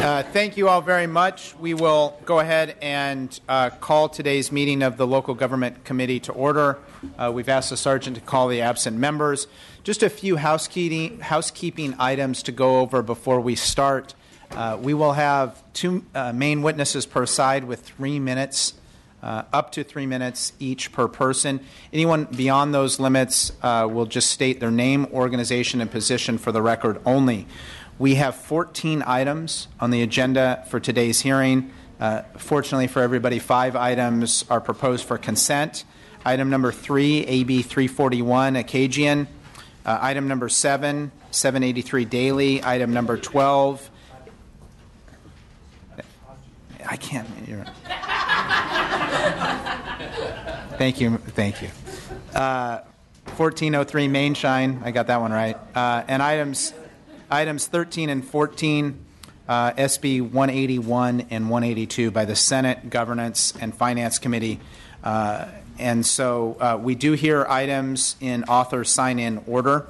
Thank you all very much. We will go ahead and call today's meeting of the Local Government Committee to order. We've asked the Sergeant to call the absent members. Just a few housekeeping items to go over before we start. We will have two main witnesses per side with 3 minutes, up to 3 minutes each per person. Anyone beyond those limits will just state their name, organization, and position for the record only. We have 14 items on the agenda for today's hearing. Fortunately for everybody, 5 items are proposed for consent. Item number 3, AB 341, Acadian. Item number 7, 783 Daily. Item number 12. I can't. Thank you. 1403 Mainshine. I got that one right. And items 13 and 14, SB 181 and 182 by the Senate Governance and Finance Committee. And so we do hear items in author sign-in order,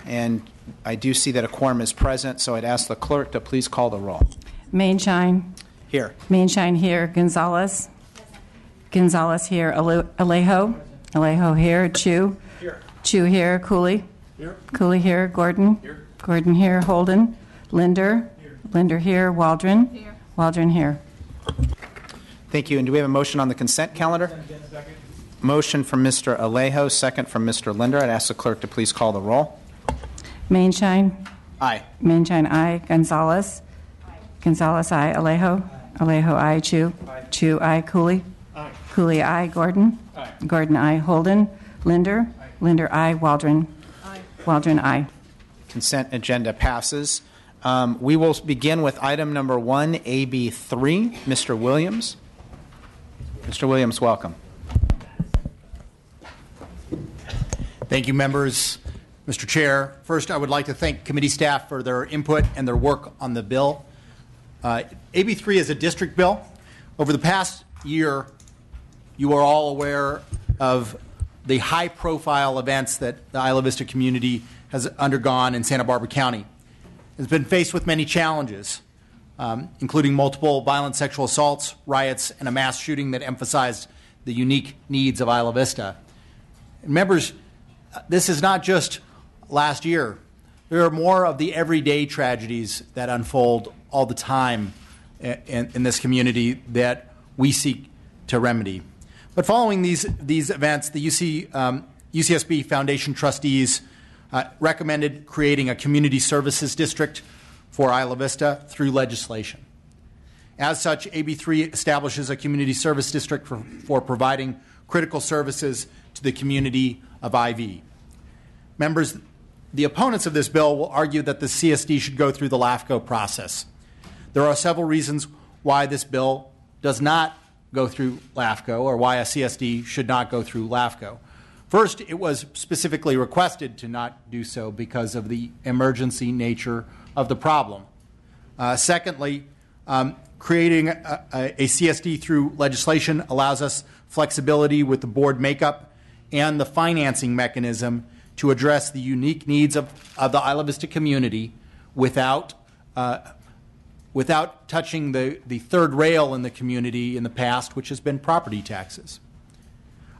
and I do see that a quorum is present, so I'd ask the clerk to please call the roll. Mainshine. Here. Mainshine here. Gonzalez. Gonzalez here. Alejo. Alejo here. Chu. Here. Chu here. Cooley. Here. Cooley here. Gordon. Here. Gordon here. Holden. Linder. Here. Linder here. Waldron. Here. Waldron here. Thank you. And do we have a motion on the consent calendar? Second. Motion from Mr. Alejo, second from Mr. Linder. I'd ask the clerk to please call the roll. Mainshine. Aye. Mainshine aye. Gonzalez. Gonzalez aye. Alejo. Alejo aye. Chu. Chu aye. Cooley. Aye. Cooley aye. Gordon. Aye. Gordon aye. Holden. Linder. Aye. Linder aye. Waldron. Aye. Waldron aye. Consent agenda passes. We will begin with item number 1, AB 3. Mr. Williams. Mr. Williams, welcome. Thank you, members. Mr. Chair, first I would like to thank committee staff for their input and their work on the bill. AB 3 is a district bill. Over the past year, you are all aware of the high-profile events that the Isla Vista community has undergone in Santa Barbara County. It's been faced with many challenges, including multiple violent sexual assaults, riots, and a mass shooting that emphasized the unique needs of Isla Vista. Members, this is not just last year. There are more of the everyday tragedies that unfold all the time in this community that we seek to remedy. But following these events, the UCSB Foundation trustees recommended creating a community services district for Isla Vista through legislation. As such, AB 3 establishes a community service district for providing critical services to the community of IV. Members, the opponents of this bill will argue that the CSD should go through the LAFCO process. There are several reasons why this bill does not go through LAFCO, or why a CSD should not go through LAFCO. First, it was specifically requested to not do so because of the emergency nature of the problem. Secondly, creating a CSD through legislation allows us flexibility with the board makeup and the financing mechanism to address the unique needs of the Isla Vista community without touching the third rail in the community in the past, which has been property taxes.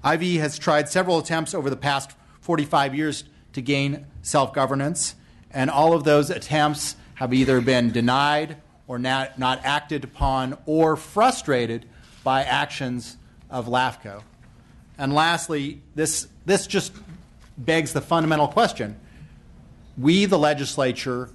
IV has tried several attempts over the past 45 years to gain self-governance, and all of those attempts have either been denied or not acted upon or frustrated by actions of LAFCO. And lastly, this just begs the fundamental question. We, the legislature,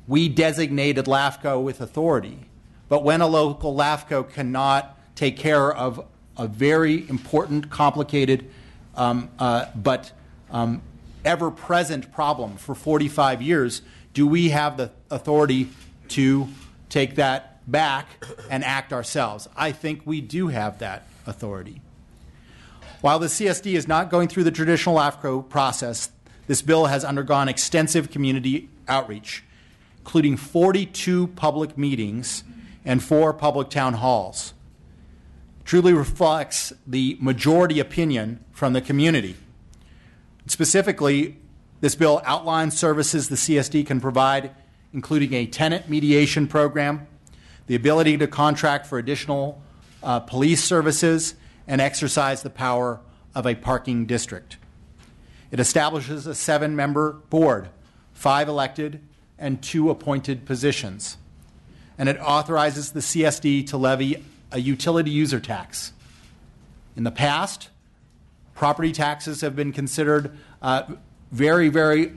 we designated LAFCO with authority, but when a local LAFCO cannot take care of a very important, complicated, but ever-present problem for 45 years, do we have the authority to take that back and act ourselves? I think we do have that authority. While the CSD is not going through the traditional LAFCO process, this bill has undergone extensive community outreach, including 42 public meetings and 4 public town halls. It truly reflects the majority opinion from the community. Specifically, this bill outlines services the CSD can provide including a tenant mediation program, the ability to contract for additional police services, and exercise the power of a parking district. It establishes a 7-member board, 5 elected and 2 appointed positions. And it authorizes the CSD to levy a utility user tax. In the past, property taxes have been considered very,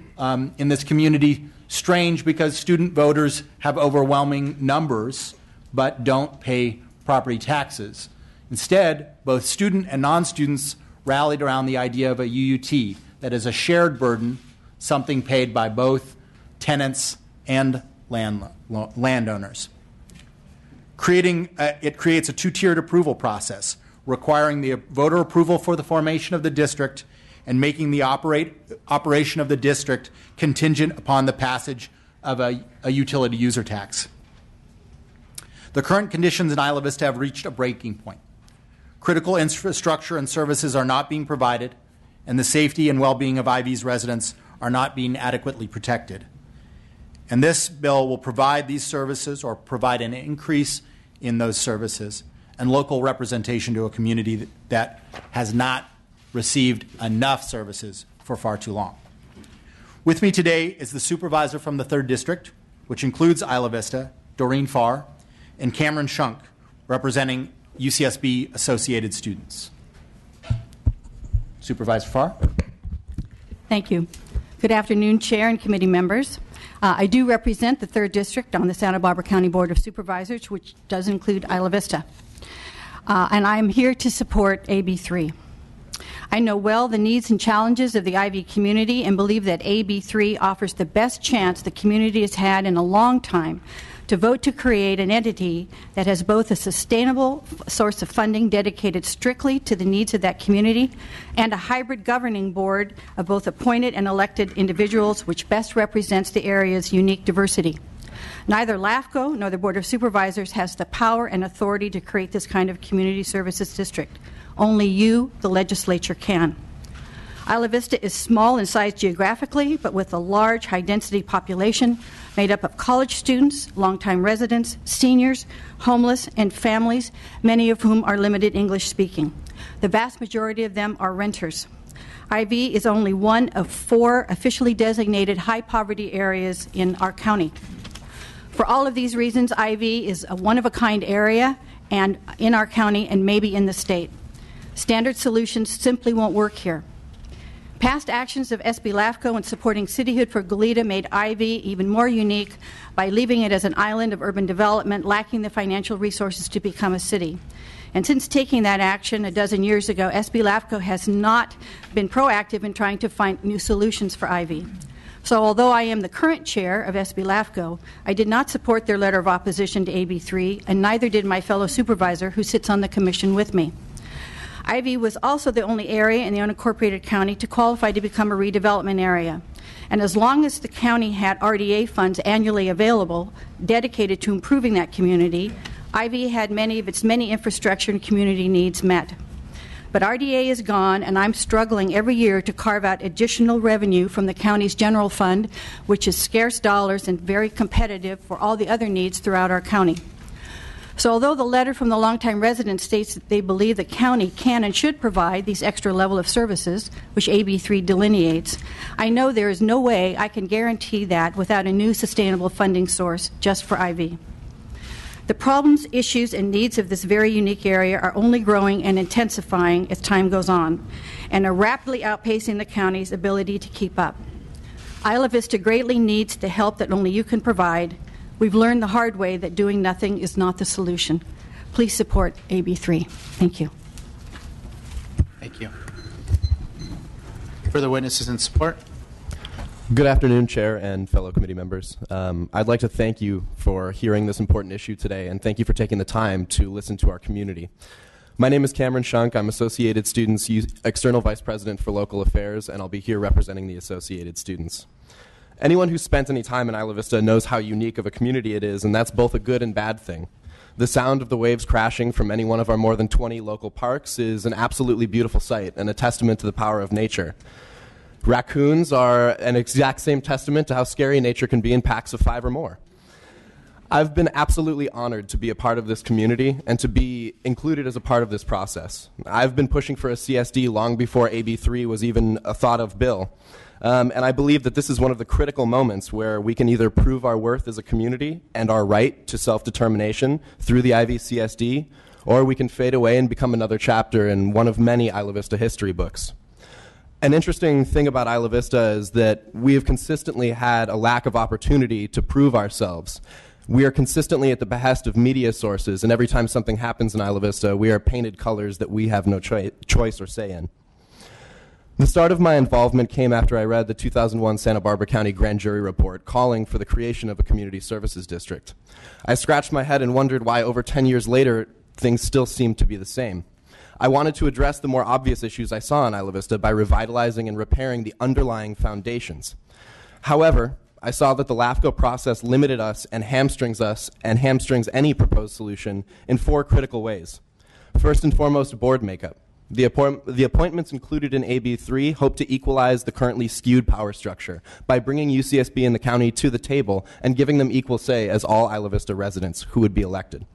in this community, strange because student voters have overwhelming numbers but don't pay property taxes. Instead, both student and non-students rallied around the idea of a UUT, that is a shared burden, something paid by both tenants and landowners. It creates a 2-tiered approval process, requiring the voter approval for the formation of the district and making the operation of the district contingent upon the passage of a utility user tax. The current conditions in Isla Vista have reached a breaking point. Critical infrastructure and services are not being provided, and the safety and well-being of IV's residents are not being adequately protected. And this bill will provide these services or provide an increase in those services and local representation to a community that has not received enough services for far too long. With me today is the supervisor from the 3rd District, which includes Isla Vista, Doreen Farr, and Cameron Shunk, representing UCSB associated students. Supervisor Farr. Thank you. Good afternoon, Chair and committee members. I do represent the 3rd District on the Santa Barbara County Board of Supervisors, which does include Isla Vista. And I am here to support AB 3. I know well the needs and challenges of the IV community and believe that AB 3 offers the best chance the community has had in a long time to vote to create an entity that has both a sustainable source of funding dedicated strictly to the needs of that community and a hybrid governing board of both appointed and elected individuals which best represents the area's unique diversity. Neither LAFCO nor the Board of Supervisors has the power and authority to create this kind of community services district. Only you, the legislature, can. Isla Vista is small in size geographically, but with a large, high-density population made up of college students, longtime residents, seniors, homeless, and families, many of whom are limited English speaking. The vast majority of them are renters. IV is only one of 4 officially designated high-poverty areas in our county. For all of these reasons, IV is a one-of-a-kind area and in our county and maybe in the state. Standard solutions simply won't work here. Past actions of SB LAFCO in supporting cityhood for Goleta made IV even more unique by leaving it as an island of urban development lacking the financial resources to become a city. And since taking that action a dozen years ago, SB LAFCO has not been proactive in trying to find new solutions for IV. So although I am the current chair of SB LAFCO, I did not support their letter of opposition to AB 3, and neither did my fellow supervisor who sits on the commission with me. IV was also the only area in the unincorporated county to qualify to become a redevelopment area. And as long as the county had RDA funds annually available dedicated to improving that community, IV had many of its infrastructure and community needs met. But RDA is gone, and I'm struggling every year to carve out additional revenue from the county's general fund, which is scarce dollars and very competitive for all the other needs throughout our county. So although the letter from the longtime residents states that they believe the county can and should provide these extra level of services, which AB 3 delineates, I know there is no way I can guarantee that without a new sustainable funding source just for IV. The problems, issues, and needs of this very unique area are only growing and intensifying as time goes on, and are rapidly outpacing the county's ability to keep up. Isla Vista greatly needs the help that only you can provide. We've learned the hard way that doing nothing is not the solution. Please support AB 3. Thank you. Thank you. Further witnesses in support? Good afternoon, Chair and fellow committee members. I'd like to thank you for hearing this important issue today, and thank you for taking the time to listen to our community. My name is Cameron Shunk. I'm Associated Students External Vice President for Local Affairs, and I'll be here representing the Associated Students. Anyone who's spent any time in Isla Vista knows how unique of a community it is, and that's both a good and bad thing. The sound of the waves crashing from any one of our more than 20 local parks is an absolutely beautiful sight and a testament to the power of nature. Raccoons are an exact same testament to how scary nature can be in packs of 5 or more. I've been absolutely honored to be a part of this community and to be included as a part of this process. I've been pushing for a CSD long before AB3 was even a thought of bill. And I believe that this is one of the critical moments where we can either prove our worth as a community and our right to self-determination through the IVCSD, or we can fade away and become another chapter in one of many Isla Vista history books. An interesting thing about Isla Vista is that we have consistently had a lack of opportunity to prove ourselves. We are consistently at the behest of media sources, and every time something happens in Isla Vista, we are painted colors that we have no choice or say in. The start of my involvement came after I read the 2001 Santa Barbara County Grand Jury Report calling for the creation of a community services district. I scratched my head and wondered why over 10 years later, things still seemed to be the same. I wanted to address the more obvious issues I saw in Isla Vista by revitalizing and repairing the underlying foundations. However, I saw that the LAFCO process limited us and hamstrings any proposed solution in 4 critical ways. First and foremost, board makeup. The appointments included in AB3 hope to equalize the currently skewed power structure by bringing UCSB and the county to the table and giving them equal say as all Isla Vista residents who would be elected.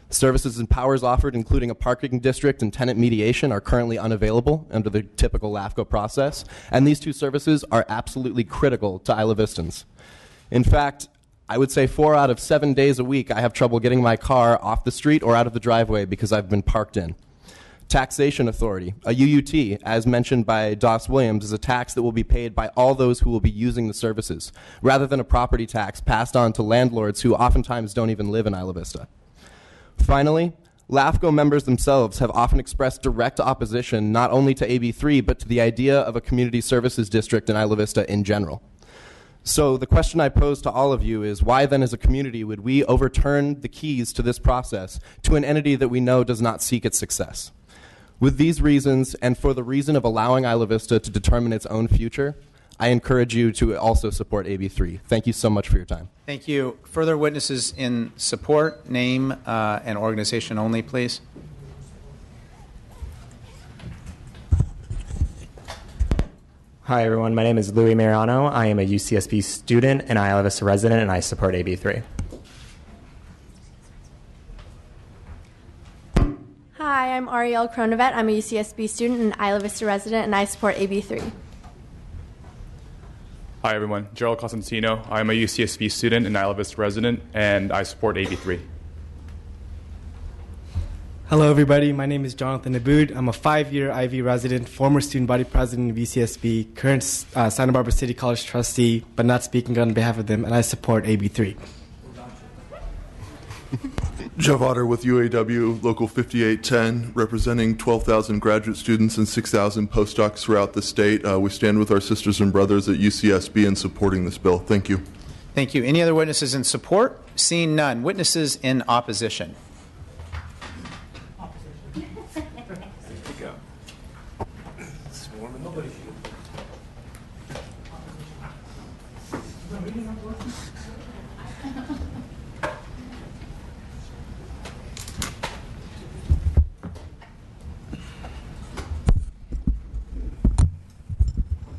Services and powers offered, including a parking district and tenant mediation, are currently unavailable under the typical LAFCO process, and these 2 services are absolutely critical to Isla Vistans. In fact, I would say 4 out of 7 days a week I have trouble getting my car off the street or out of the driveway because I've been parked in. Taxation authority, a UUT, as mentioned by Doss Williams, is a tax that will be paid by all those who will be using the services, rather than a property tax passed on to landlords who oftentimes don't even live in Isla Vista. Finally, LAFCO members themselves have often expressed direct opposition not only to AB3, but to the idea of a community services district in Isla Vista in general. So the question I pose to all of you is, why then as a community would we overturn the keys to this process to an entity that we know does not seek its success? With these reasons, and for the reason of allowing Isla Vista to determine its own future, I encourage you to also support AB3. Thank you so much for your time. Thank you. Further witnesses in support, name and organization only, please. Hi, everyone. My name is Louis Mariano. I am a UCSB student and Isla Vista resident, and I support AB3. Hi, I'm Ariel Cronovet. I'm a UCSB student and Isla Vista resident, and I support AB3. Hi, everyone. Gerald Costantino. I'm a UCSB student and Isla Vista resident, and I support AB3. Hello, everybody. My name is Jonathan Aboud. I'm a 5-year IV resident, former student body president of UCSB, current Santa Barbara City College trustee, but not speaking on behalf of them, and I support AB3. Jeff Otter with UAW Local 5810, representing 12,000 graduate students and 6,000 postdocs throughout the state. We stand with our sisters and brothers at UCSB in supporting this bill. Thank you. Thank you. Any other witnesses in support? Seeing none. Witnesses in opposition?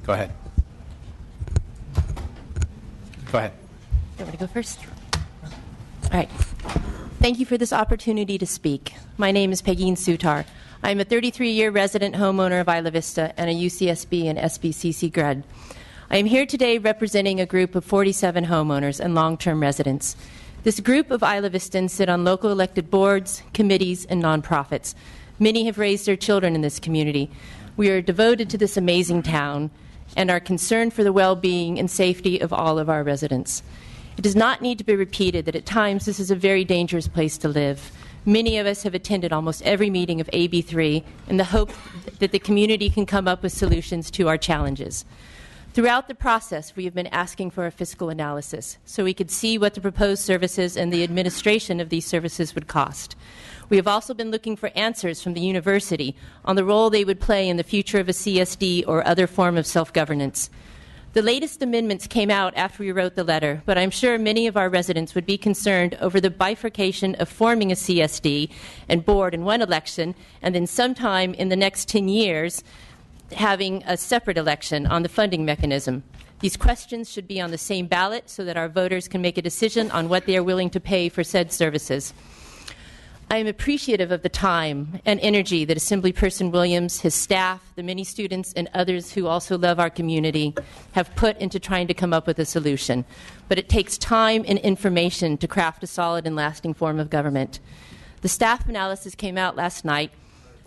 Go ahead. Go ahead. You want me to go first? All right. Thank you for this opportunity to speak. My name is Peggy Sutar. I'm a 33-year resident homeowner of Isla Vista and a UCSB and SBCC grad. I am here today representing a group of 47 homeowners and long-term residents. This group of Isla Vistans sit on local elected boards, committees, and nonprofits. Many have raised their children in this community. We are devoted to this amazing town and are concerned for the well-being and safety of all of our residents. It does not need to be repeated that at times this is a very dangerous place to live. Many of us have attended almost every meeting of AB3 in the hope that the community can come up with solutions to our challenges. Throughout the process, we have been asking for a fiscal analysis so we could see what the proposed services and the administration of these services would cost. We have also been looking for answers from the university on the role they would play in the future of a CSD or other form of self-governance. The latest amendments came out after we wrote the letter, but I'm sure many of our residents would be concerned over the bifurcation of forming a CSD and board in one election, and then sometime in the next 10 years, having a separate election on the funding mechanism. These questions should be on the same ballot so that our voters can make a decision on what they are willing to pay for said services. I am appreciative of the time and energy that Assemblyperson Williams, his staff, the many students, and others who also love our community have put into trying to come up with a solution. But it takes time and information to craft a solid and lasting form of government. The staff analysis came out last night,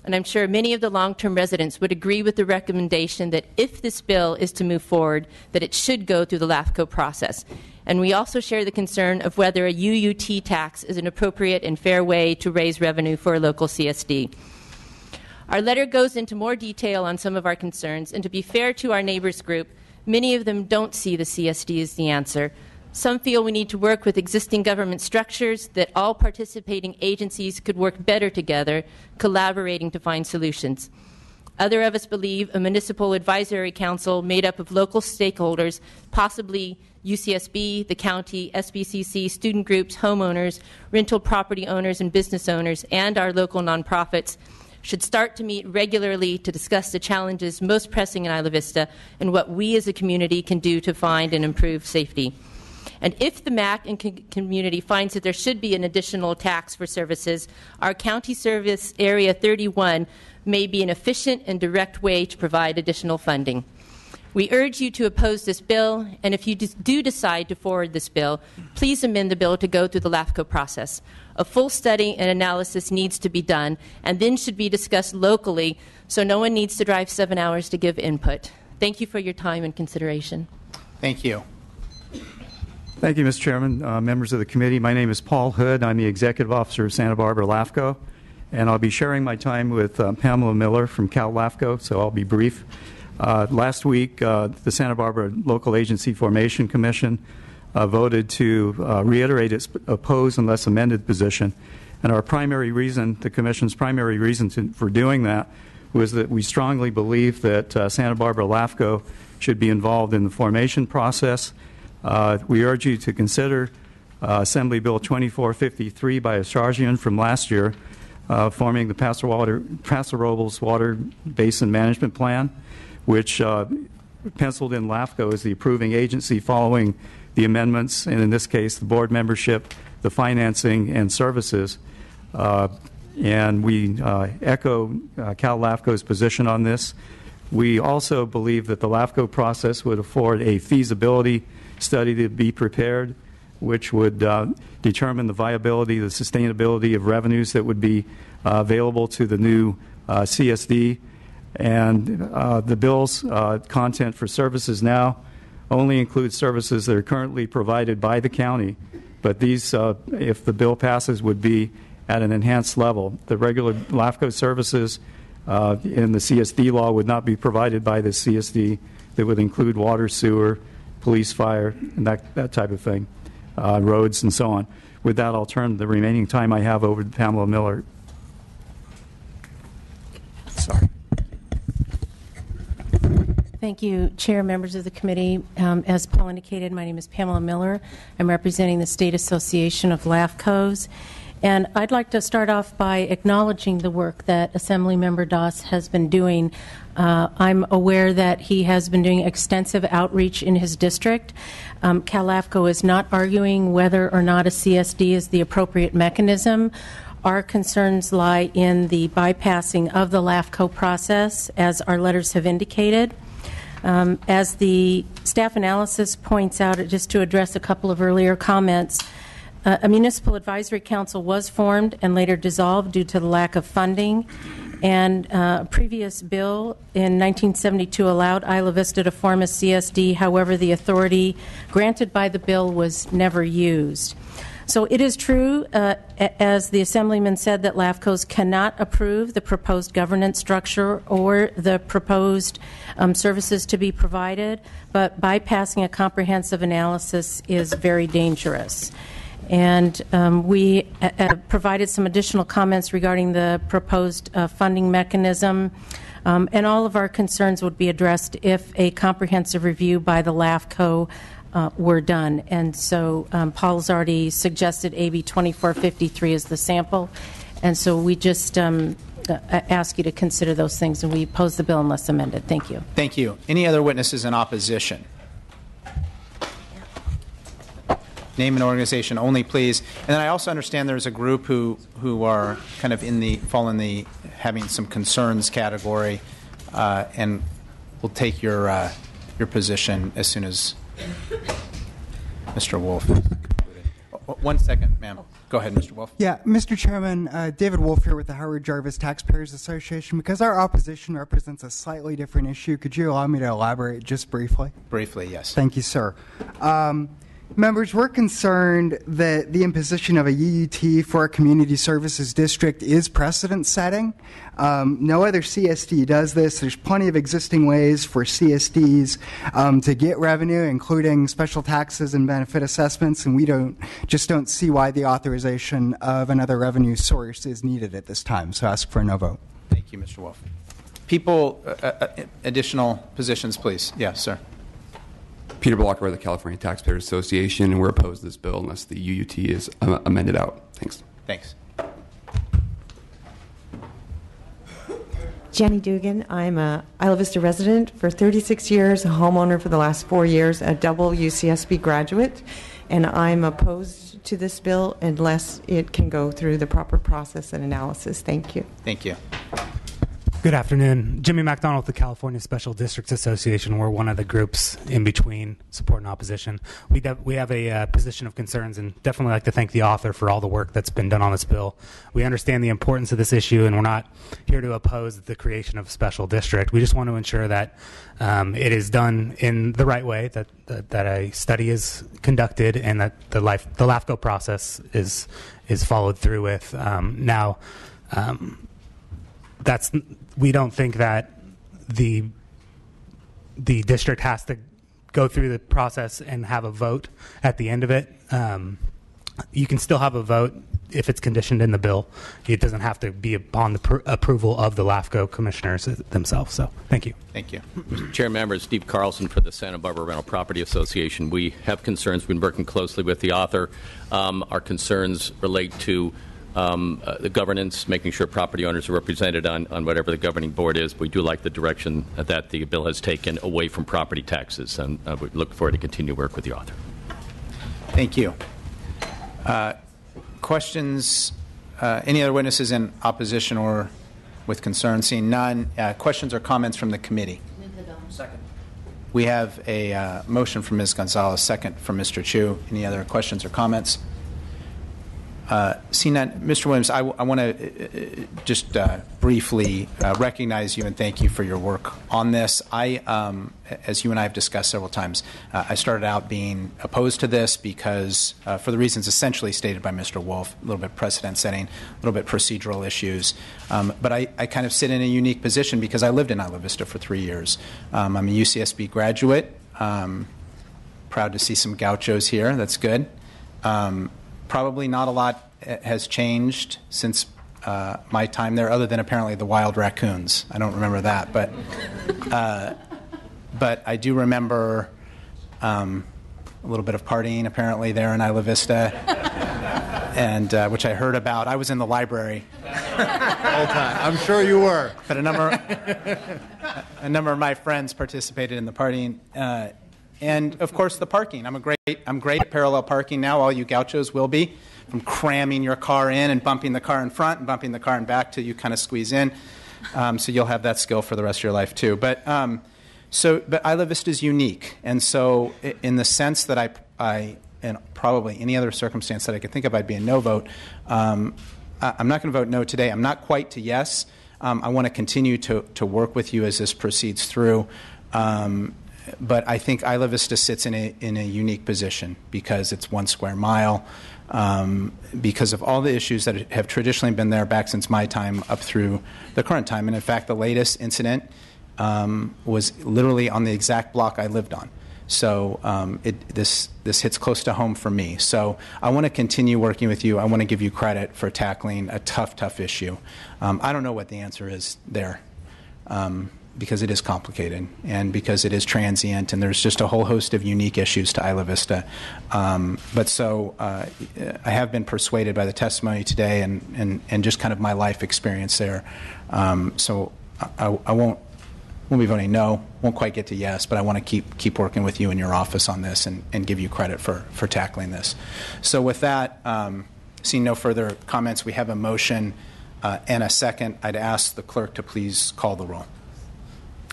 and I'm sure many of the long-term residents would agree with the recommendation that if this bill is to move forward, that it should go through the LAFCO process. And we also share the concern of whether a UUT tax is an appropriate and fair way to raise revenue for a local CSD. Our letter goes into more detail on some of our concerns, and to be fair to our neighbors group, many of them don't see the CSD as the answer. Some feel we need to work with existing government structures, that all participating agencies could work better together, collaborating to find solutions. Other of us believe a municipal advisory council made up of local stakeholders, possibly UCSB, the county, SBCC, student groups, homeowners, rental property owners and business owners, and our local nonprofits, should start to meet regularly to discuss the challenges most pressing in Isla Vista and what we as a community can do to find and improve safety. And if the MAC and community finds that there should be an additional tax for services, our County Service Area 31 may be an efficient and direct way to provide additional funding. We urge you to oppose this bill, and if you do decide to forward this bill, please amend the bill to go through the LAFCO process. A full study and analysis needs to be done, and then should be discussed locally, so no one needs to drive 7 hours to give input. Thank you for your time and consideration. Thank you. Thank you, Mr. Chairman, members of the committee. My name is Paul Hood. I'm the Executive Officer of Santa Barbara LAFCO, and I'll be sharing my time with Pamela Miller from Cal LAFCO, so I'll be brief. Last week, the Santa Barbara Local Agency Formation Commission voted to reiterate its oppose unless amended position. And our primary reason, the Commission's primary reason for doing that, was that we strongly believe that Santa Barbara LAFCO should be involved in the formation process. We urge you to consider Assembly Bill 2453 by Asharjian from last year, forming the Paso Robles Water Basin Management Plan, which penciled in LAFCO as the approving agency following the amendments, and in this case, the board membership, the financing, and services. And we echo Cal LAFCO's position on this. We also believe that the LAFCO process would afford a feasibility study to be prepared, which would determine the viability, the sustainability of revenues that would be available to the new CSD. And the bill's content for services now only includes services that are currently provided by the county, but these, if the bill passes, would be at an enhanced level. The regular LAFCO services in the CSD law would not be provided by the CSD. That would include water, sewer, police, fire, and that type of thing, roads, and so on. With that, I'll turn the remaining time I have over to Pamela Miller. Sorry. Thank you, Chair, members of the committee. As Paul indicated, my name is Pamela Miller. I'm representing the State Association of LAFCOs. And I'd like to start off by acknowledging the work that Assemblymember Doss has been doing. I'm aware that he has been doing extensive outreach in his district. Cal LAFCO is not arguing whether or not a CSD is the appropriate mechanism. Our concerns lie in the bypassing of the LAFCO process, as our letters have indicated. As the staff analysis points out, just to address a couple of earlier comments, a municipal advisory council was formed and later dissolved due to the lack of funding. And a previous bill in 1972 allowed Isla Vista to form a CSD. However, the authority granted by the bill was never used. So it is true, as the Assemblyman said, that LAFCOs cannot approve the proposed governance structure or the proposed services to be provided, but bypassing a comprehensive analysis is very dangerous. And we provided some additional comments regarding the proposed funding mechanism, and all of our concerns would be addressed if a comprehensive review by the LAFCO were done. And so Paul's already suggested AB 2453 as the sample, and so we just ask you to consider those things, and we oppose the bill unless amended. Thank you. Thank you. Any other witnesses in opposition? Name and organization only, please. And then I also understand there's a group who are kind of fall in the having some concerns category, and we'll take your position as soon as Mr. Wolf. 1 second, ma'am. Go ahead, Mr. Wolf. Yeah, Mr. Chairman, David Wolf here with the Howard Jarvis Taxpayers Association. Because our opposition represents a slightly different issue, could you allow me to elaborate just briefly? Briefly, yes. Thank you, sir. Members, we're concerned that the imposition of a UUT for a community services district is precedent setting. No other CSD does this. There's plenty of existing ways for CSDs to get revenue, including special taxes and benefit assessments, and we just don't see why the authorization of another revenue source is needed at this time. So ask for a no vote. Thank you, Mr. Wolf. People, additional positions, please. Yes, sir. Peter Blocker of the California Taxpayers Association, and we're opposed to this bill unless the UUT is amended out. Thanks. Thanks. Jenny Dugan. I'm a Isla Vista resident for 36 years, a homeowner for the last 4 years, a double UCSB graduate, and I'm opposed to this bill unless it can go through the proper process and analysis. Thank you. Thank you. Good afternoon. Jimmy McDonald with the California Special Districts Association. We're one of the groups in between support and opposition. We have a position of concerns and definitely like to thank the author for all the work that's been done on this bill. We understand the importance of this issue, and we're not here to oppose the creation of a special district. We just want to ensure that it is done in the right way, that a study is conducted, and that the LAFCO process is followed through with. We don't think that the district has to go through the process and have a vote at the end of it. You can still have a vote if it's conditioned in the bill. It doesn't have to be upon the approval of the LAFCO commissioners themselves. So thank you. Thank you. Mr. Chair, members, Steve Carlson for the Santa Barbara Rental Property Association. We have concerns. We've been working closely with the author. Our concerns relate to the governance, making sure property owners are represented on whatever the governing board is. We do like the direction that the bill has taken away from property taxes, and we look forward to continue work with the author. Thank you. Questions? Any other witnesses in opposition or with concern? Seeing none. Questions or comments from the committee? Second. We have a motion from Ms. Gonzalez, second from Mr. Chu. Any other questions or comments? Seeing that, Mr. Williams, I want to just briefly recognize you and thank you for your work on this. As you and I have discussed several times, I started out being opposed to this because, for the reasons essentially stated by Mr. Wolf, a little bit precedent setting, a little bit procedural issues. But I kind of sit in a unique position because I lived in Isla Vista for 3 years. I'm a UCSB graduate. Proud to see some gauchos here. That's good. Probably not a lot has changed since my time there, other than apparently the wild raccoons. I don't remember that, but I do remember a little bit of partying apparently there in Isla Vista, and which I heard about. I was in the library all the time. I'm sure you were. But a number of my friends participated in the partying. And of course, the parking. I'm great at parallel parking now. All you gauchos will be, from cramming your car in and bumping the car in front and bumping the car in back till you kind of squeeze in. So you'll have that skill for the rest of your life too. But Isla Vista is unique, and so in the sense that I and probably any other circumstance that I could think of, I'd be a no vote. I'm not going to vote no today. I'm not quite to yes. I want to continue to work with you as this proceeds through. But I think Isla Vista sits in a unique position because it's 1 square mile, because of all the issues that have traditionally been there back since my time up through the current time. And in fact, the latest incident was literally on the exact block I lived on. So this hits close to home for me. So I want to continue working with you. I want to give you credit for tackling a tough issue. I don't know what the answer is there. because it is complicated and because it is transient, and there's just a whole host of unique issues to Isla Vista. I have been persuaded by the testimony today and just kind of my life experience there. I won't be voting no, won't quite get to yes, but I want to keep working with you in your office on this and give you credit for tackling this. So with that, seeing no further comments, we have a motion and a second. I'd ask the clerk to please call the roll.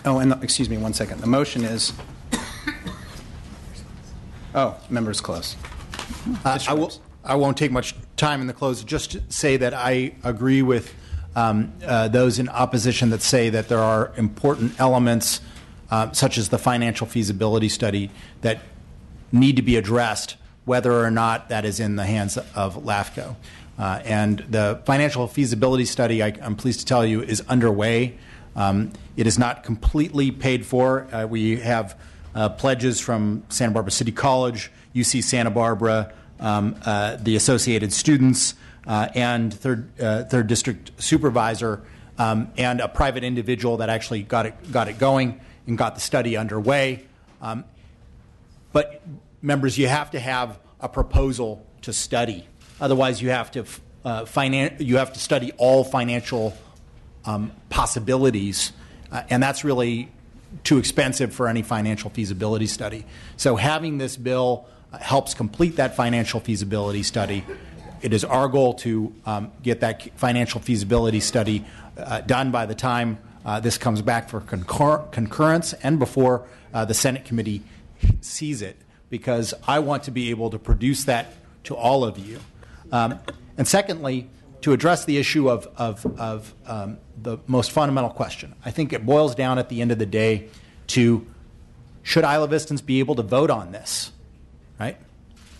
Oh, and excuse me 1 second. The motion is... members close. I won't take much time in the close. Just to say that I agree with those in opposition that say that there are important elements, such as the financial feasibility study, that need to be addressed, whether or not that is in the hands of LAFCO. And the financial feasibility study, I'm pleased to tell you, is underway. It is not completely paid for. We have pledges from Santa Barbara City College, UC Santa Barbara, the Associated Students, and third district supervisor, and a private individual that actually got it going and got the study underway. But members, you have to have a proposal to study. Otherwise, you have to study all financial possibilities, and that's really too expensive for any financial feasibility study. So having this bill helps complete that financial feasibility study. It is our goal to get that financial feasibility study done by the time this comes back for concurrence and before the Senate committee sees it, because I want to be able to produce that to all of you. And secondly, to address the issue of the most fundamental question, I think it boils down at the end of the day to, should Isla Vistans be able to vote on this, right?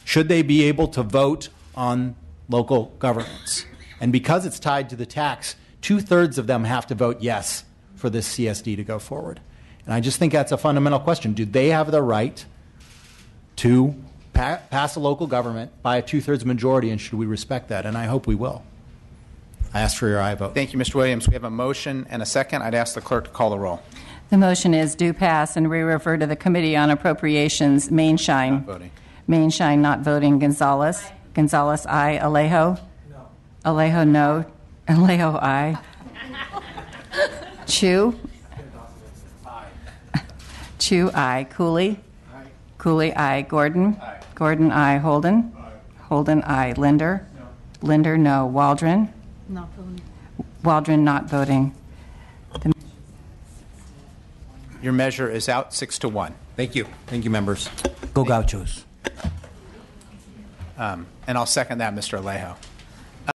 Should they be able to vote on local governance? And because it's tied to the tax, 2/3 of them have to vote yes for this CSD to go forward. And I just think that's a fundamental question. Do they have the right to pass a local government by a 2/3 majority, and should we respect that? And I hope we will. I ask for your aye vote. Thank you, Mr. Williams. We have a motion and a second. I'd ask the clerk to call the roll. The motion is do pass and re-refer to the Committee on Appropriations. Mainshine. Not voting. Mainshine not voting. Gonzalez. Aye. Gonzalez, aye. Alejo. No. Alejo, no. Alejo, aye. Chu. Aye. Chu, aye. Cooley. Aye. Cooley, aye. Gordon. Aye. Gordon, aye. Holden. Aye. Holden, aye. Linder. No. Linder, no. Waldron. Not voting. Waldron not voting. Your measure is out 6-1. Thank you. Thank you, members. Go Gauchos. And I'll second that, Mr. Alejo.